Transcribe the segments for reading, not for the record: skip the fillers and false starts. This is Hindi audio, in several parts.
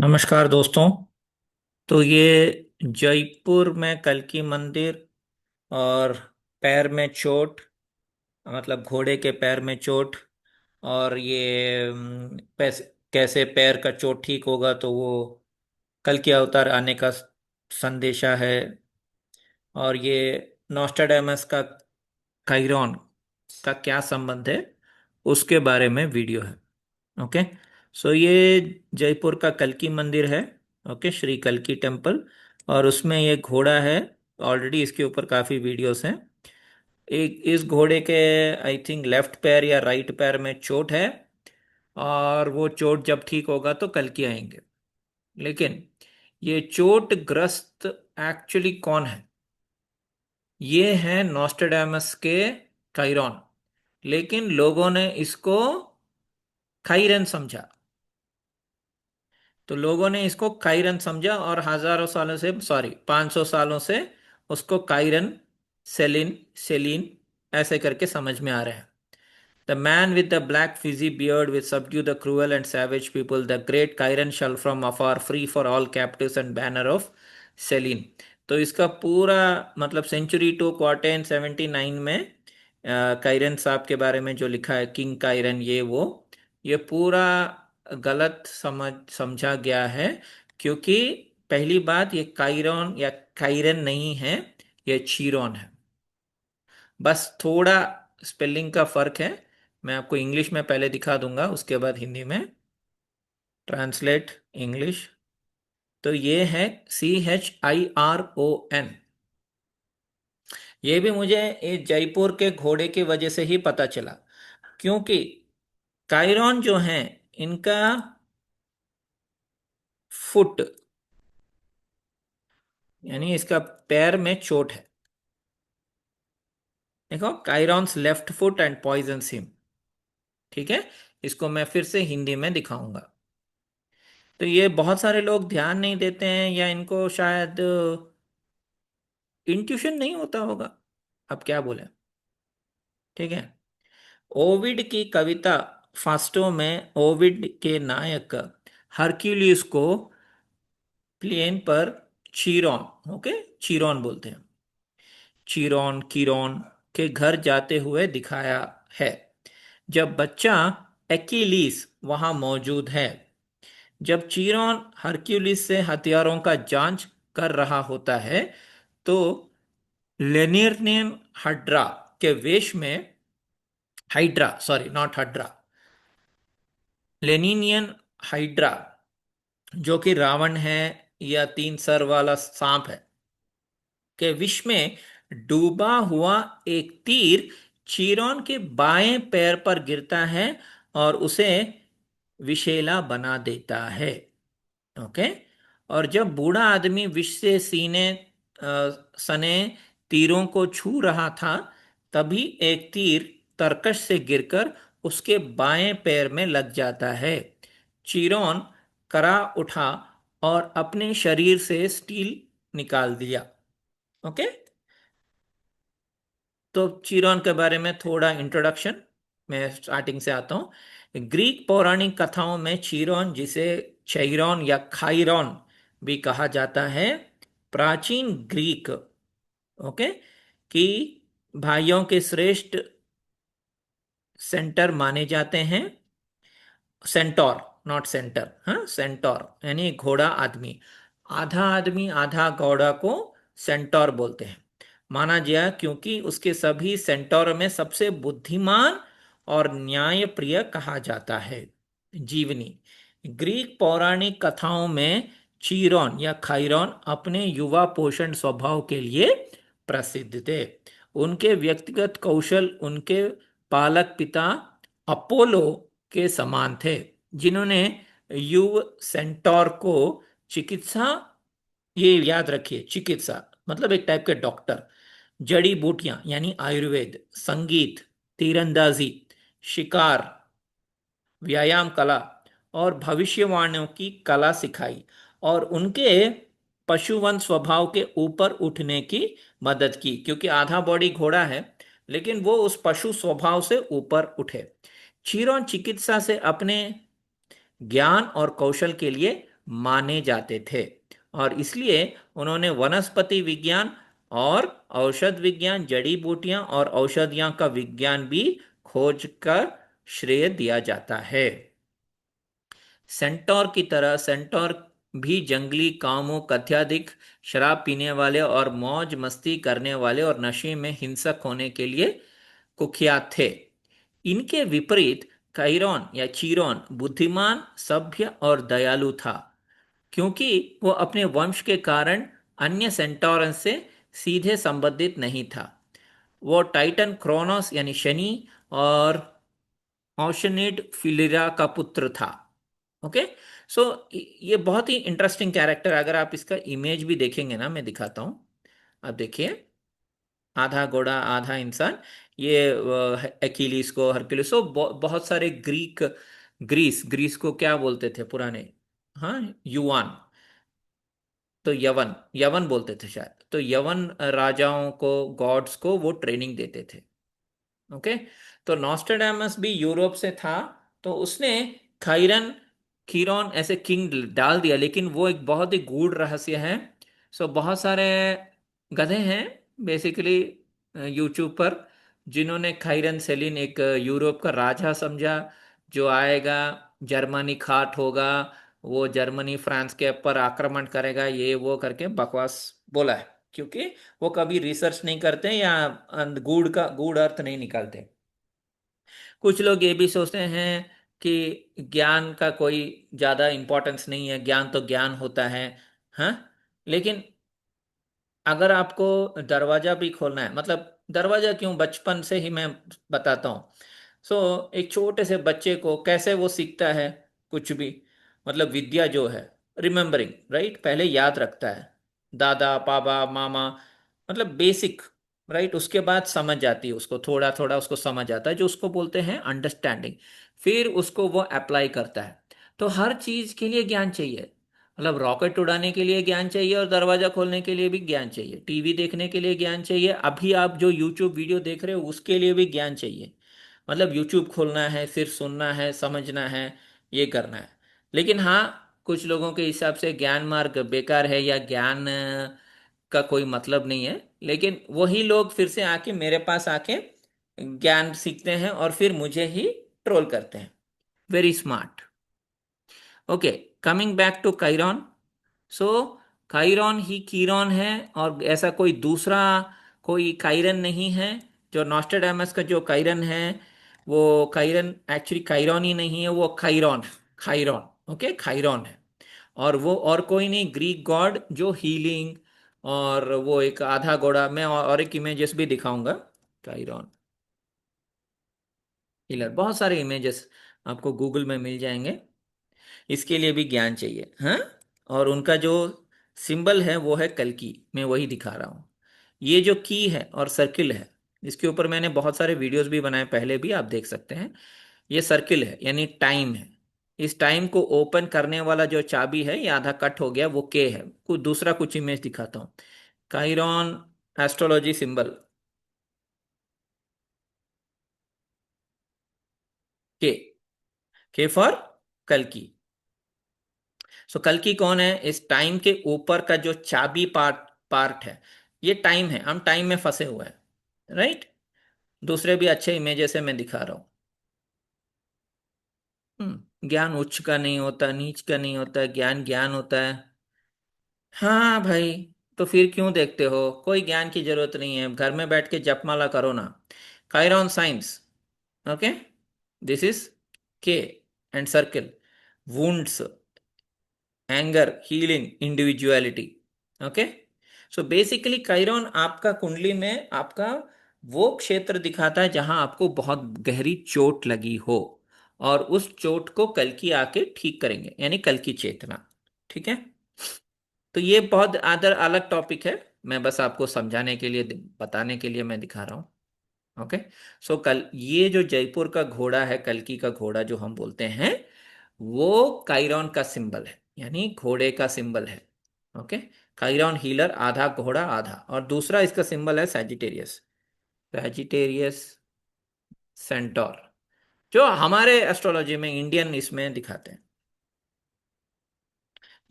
नमस्कार दोस्तों। तो ये जयपुर में कल्कि मंदिर और पैर में चोट, मतलब घोड़े के पैर में चोट, और ये कैसे पैर का चोट ठीक होगा, तो वो कल्कि अवतार आने का संदेशा है। और ये नॉस्ट्राडामस का काइरॉन का क्या संबंध है, उसके बारे में वीडियो है। ओके। सो ये जयपुर का कल्कि मंदिर है। ओके, श्री कल्कि टेम्पल। और उसमें ये घोड़ा है। ऑलरेडी इसके ऊपर काफी वीडियोस हैं। एक इस घोड़े के आई थिंक लेफ्ट पैर या राइट पैर में चोट है, और वो चोट जब ठीक होगा तो कल्कि आएंगे। लेकिन ये चोट ग्रस्त एक्चुअली कौन है? ये है नॉस्ट्राडामस के काइरॉन। लेकिन लोगों ने इसको काइरन समझा। तो लोगों ने इसको काइरन समझा, और हजारों सालों से, सॉरी, 500 सालों से उसको काइरन, सेलिन, सेलिन ऐसे करके समझ में आ रहे हैं। The man with the black fizzy beard with subdue the cruel and savage people, the great Kieran shall from afar free for all captives and banner of Selin. तो इसका पूरा मतलब सेंचुरी टू क्वार्टेन 79 में काइरन साहब के बारे में जो लिखा है, किंग काइरन, ये पूरा गलत समझा गया है। क्योंकि पहली बात, ये काइरॉन या काइरन नहीं है, ये चीरोन है। बस थोड़ा स्पेलिंग का फर्क है। मैं आपको इंग्लिश में पहले दिखा दूंगा, उसके बाद हिंदी में ट्रांसलेट इंग्लिश। तो ये है CHIRON। ये भी मुझे इस जयपुर के घोड़े की वजह से ही पता चला। क्योंकि कायरॉन जो है, इनका फुट, यानी इसका पैर में चोट है। देखो, Chiron's left foot and poisons him. ठीक है, इसको मैं फिर से हिंदी में दिखाऊंगा। तो ये बहुत सारे लोग ध्यान नहीं देते हैं, या इनको शायद इंट्यूशन नहीं होता होगा। अब क्या बोले। ठीक है। ओविड की कविता फास्टो में ओविड के नायक हरक्यूलिस को प्लेन पर चीरोन, ओके, चीरोन बोलते हैं, चीरोन कीरोन के घर जाते हुए दिखाया है। जब बच्चा एक्कीलीस वहां मौजूद है, जब चीरोन हरक्यूलिस से हथियारों का जांच कर रहा होता है, तो लेनिर्नियन हाइड्रा के वेश में, Hydra, sorry, not Hydra, Lernaean Hydra, जो कि रावण है या तीन सर वाला सांप है, के विष में डूबा हुआ एक तीर चीरोन के बाएं पैर पर गिरता है और उसे विषैला बना देता है। ओके। और जब बूढ़ा आदमी विष से सीने सने तीरों को छू रहा था, तभी एक तीर तरकश से गिरकर उसके बाएं पैर में लग जाता है। चीरोन करा उठा और अपने शरीर से स्टील निकाल दिया। ओके। तो चीरोन के बारे में थोड़ा इंट्रोडक्शन, मैं स्टार्टिंग से आता हूँ। ग्रीक पौराणिक कथाओं में चीरोन, जिसे चैरोन या खाइरोन भी कहा जाता है, प्राचीन ग्रीक, ओके, की भाइयों के श्रेष्ठ सेंटर माने जाते हैं। सेंटोर, नॉट सेंटर, हाँ, सेंटोर यानी घोड़ा आदमी आधा घोड़ा को सेंटोर बोलते हैं। माना गया क्योंकि उसके सभी सेंटोर में सबसे बुद्धिमान और न्यायप्रिय कहा जाता है। जीवनी। ग्रीक पौराणिक कथाओं में चीरोन या खाइरोन अपने युवा पोषण स्वभाव के लिए प्रसिद्ध थे। उनके व्यक्तिगत कौशल उनके पालक पिता अपोलो के समान थे, जिन्होंने युव सेंटोर को चिकित्सा, ये याद रखिए, चिकित्सा मतलब एक टाइप के डॉक्टर, जड़ी बूटियां यानी आयुर्वेद, संगीत, तीरंदाजी, शिकार, व्यायाम कला और भविष्यवाणियों की कला सिखाई, और उनके पशुवंत स्वभाव के ऊपर उठने की मदद की। क्योंकि आधा बॉडी घोड़ा है, लेकिन वो उस पशु स्वभाव से ऊपर उठे। चीरोन चिकित्सा से अपने ज्ञान और कौशल के लिए माने जाते थे, और इसलिए उन्होंने वनस्पति विज्ञान और औषध विज्ञान, जड़ी बूटियां और औषधियां का विज्ञान भी खोज कर श्रेय दिया जाता है। सेंटोर की तरह सेंटोर भी जंगली कामुक, अत्यधिक शराब पीने वाले और मौज मस्ती करने वाले और नशे में हिंसक होने के लिए कुख्यात थे। इनके विपरीत काइरॉन या चीरोन बुद्धिमान, सभ्य और दयालु था, क्योंकि वो अपने वंश के कारण अन्य सेंटोरन से सीधे संबंधित नहीं था। वो टाइटन क्रोनोस यानी शनि और ओशनिड फिलिरा का पुत्र था। ओके। सो ये बहुत ही इंटरेस्टिंग कैरेक्टर, अगर आप इसका इमेज भी देखेंगे ना, मैं दिखाता हूँ। आप देखिए, आधा घोड़ा आधा इंसान, ये एक्कीलीस को, हरक्यूलिस को, बहुत सारे ग्रीस ग्रीस को क्या बोलते थे पुराने, हाँ, युवान, तो यवन यवन बोलते थे शायद, तो यवन राजाओं को, गॉड्स को वो ट्रेनिंग देते थे। ओके। तो नॉस्ट्रेडामस भी यूरोप से था, तो उसने खाइरन खीरौन ऐसे किंग डाल दिया, लेकिन वो एक बहुत ही गूढ़ रहस्य है। सो बहुत सारे गधे हैं बेसिकली यूट्यूब पर, जिन्होंने खाइरन सेलिन एक यूरोप का राजा समझा, जो आएगा, जर्मनी खाट होगा, वो जर्मनी फ्रांस के ऊपर आक्रमण करेगा, ये वो करके बकवास बोला है, क्योंकि वो कभी रिसर्च नहीं करते या गूढ़ अर्थ नहीं निकालते। कुछ लोग ये भी सोचते हैं कि ज्ञान का कोई ज्यादा इंपॉर्टेंस नहीं है, ज्ञान तो ज्ञान होता है। हाँ, लेकिन अगर आपको दरवाजा भी खोलना है, मतलब दरवाजा क्यों, बचपन से ही मैं बताता हूँ। एक छोटे से बच्चे को कैसे वो सीखता है कुछ भी, मतलब विद्या जो है, रिमेम्बरिंग, राइट, पहले याद रखता है, दादा पापा मामा, मतलब बेसिक, राइट, उसके बाद समझ जाती है उसको, थोड़ा थोड़ा उसको समझ आता है, जो उसको बोलते हैं अंडरस्टैंडिंग। फिर उसको वो अप्लाई करता है। तो हर चीज के लिए ज्ञान चाहिए, मतलब रॉकेट उड़ाने के लिए ज्ञान चाहिए, और दरवाजा खोलने के लिए भी ज्ञान चाहिए, टीवी देखने के लिए ज्ञान चाहिए, अभी आप जो यूट्यूब वीडियो देख रहे हो उसके लिए भी ज्ञान चाहिए। मतलब यूट्यूब खोलना है, फिर सुनना है, समझना है, ये करना है। लेकिन हाँ, कुछ लोगों के हिसाब से ज्ञान मार्ग बेकार है, या ज्ञान का कोई मतलब नहीं है, लेकिन वही लोग फिर से आके मेरे पास आके ज्ञान सीखते हैं और फिर मुझे ही ट्रोल करते हैं। Very smart. Okay, coming back to Chiron. So Chiron ही कीरॉन है, और ऐसा कोई दूसरा कोई काइरन नहीं है। जो नॉस्ट्रेडामस का जो काइरन है, वो काइरन एक्चुअली काइरॉन ही नहीं है, वो खाइरॉन, खाइरॉन, ओके, खाइरॉन है। और वो और कोई नहीं, ग्रीक गॉड जो हीलिंग, और वो एक आधा घोड़ा, मैं और एक इमेजेस भी दिखाऊंगा। काइरॉन हीलर, बहुत सारे इमेजेस आपको गूगल में मिल जाएंगे। इसके लिए भी ज्ञान चाहिए, हाँ। और उनका जो सिंबल है वो है कल्कि, मैं वही दिखा रहा हूँ। ये जो की है और सर्किल है, इसके ऊपर मैंने बहुत सारे वीडियोस भी बनाए पहले भी, आप देख सकते हैं। ये सर्किल है यानी टाइम है। इस टाइम को ओपन करने वाला जो चाबी है, ये आधा कट हो गया, वो के है। कुछ दूसरा कुछ इमेज दिखाता हूँ। काइरॉन एस्ट्रोलॉजी सिंबल, के, के फॉर कल्कि। कल्कि कौन है, इस टाइम के ऊपर का जो चाबी पार्ट पार्ट है, ये टाइम है, हम टाइम में फंसे हुए हैं, राइट। दूसरे भी अच्छे इमेजेस है, मैं दिखा रहा हूँ। ज्ञान उच्च का नहीं होता, नीच का नहीं होता, ज्ञान ज्ञान होता है। हाँ भाई, तो फिर क्यों देखते हो, कोई ज्ञान की जरूरत नहीं है, घर में बैठ के जपमाला करो ना। Chiron science, okay, this is K and circle, wounds, anger, healing, individuality. Okay. Basically Chiron आपका कुंडली में आपका वो क्षेत्र दिखाता है जहां आपको बहुत गहरी चोट लगी हो, और उस चोट को कल की आके ठीक करेंगे, यानी कल की चेतना। ठीक है। तो ये बहुत अदर अलग टॉपिक है, मैं बस आपको समझाने के लिए, बताने के लिए मैं दिखा रहा हूँ। ओके। कल ये जो जयपुर का घोड़ा है, कल्कि का घोड़ा जो हम बोलते हैं, वो काइरॉन का सिंबल है, यानी घोड़े का सिंबल है। ओके। काइरॉन हीलर, आधा घोड़ा आधा, और दूसरा इसका सिंबल है सैजिटेरियस, सैजिटेरियस सेंटोर, जो हमारे एस्ट्रोलॉजी में, इंडियन इसमें दिखाते हैं।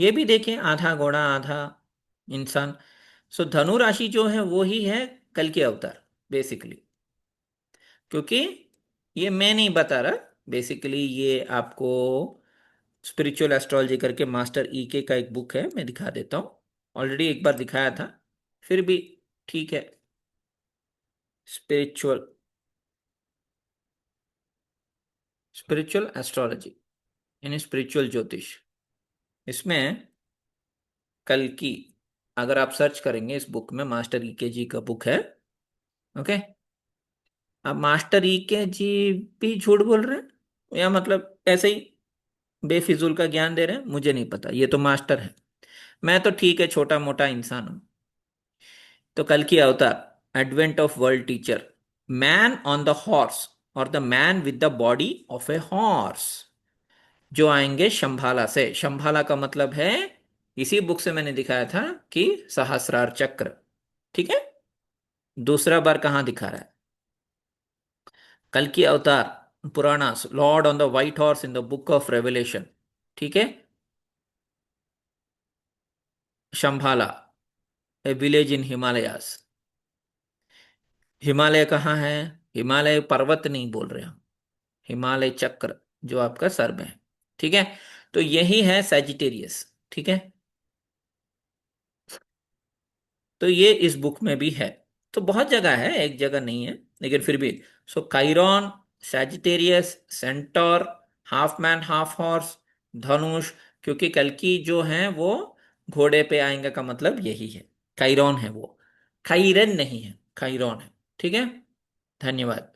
ये भी देखें, आधा घोड़ा आधा इंसान। सो धनु राशि जो है वो ही है कल के अवतार बेसिकली। क्योंकि ये मैं नहीं बता रहा, बेसिकली ये आपको स्पिरिचुअल एस्ट्रोलॉजी करके मास्टर ईके का एक बुक है, मैं दिखा देता हूँ। ऑलरेडी एक बार दिखाया था, फिर भी ठीक है। स्पिरिचुअल स्पिरिचुअल एस्ट्रोलॉजी यानी स्पिरिचुअल ज्योतिष, इसमें कल की, अगर आप सर्च करेंगे इस बुक में, मास्टर ईके जी का बुक है। ओके। अब मास्टर ईके जी भी झूठ बोल रहे हैं या मतलब ऐसे ही बेफिजूल का ज्ञान दे रहे हैं, मुझे नहीं पता, ये तो मास्टर है। मैं तो ठीक है, छोटा मोटा इंसान हूं। तो कल की अवतार, advent of world teacher, man on the horse और the man with the body of a horse, जो आएंगे शंभाला से। शंभाला का मतलब है, इसी बुक से मैंने दिखाया था कि सहस्रार चक्र। ठीक है। दूसरा बार कहाँ दिखा रहा है? कल की अवतार पुराना, Lord on the white horse in the book of revelation. ठीक है। शंभाला, ए विलेज इन हिमालयास। हिमालय कहाँ है? हिमालय पर्वत नहीं बोल रहे हम, हिमालय चक्र जो आपका सर में है। ठीक है। तो यही है सैजिटेरियस। ठीक है। तो ये इस बुक में भी है। तो बहुत जगह है, एक जगह नहीं है, लेकिन फिर भी। So Chiron, Sagittarius, centaur, half man half horse, धनुष। क्योंकि कल की जो है वो घोड़े पे आएंगे का मतलब यही है। काइरॉन है वो, काइरन नहीं है, काइरॉन है। ठीक है। धन्यवाद।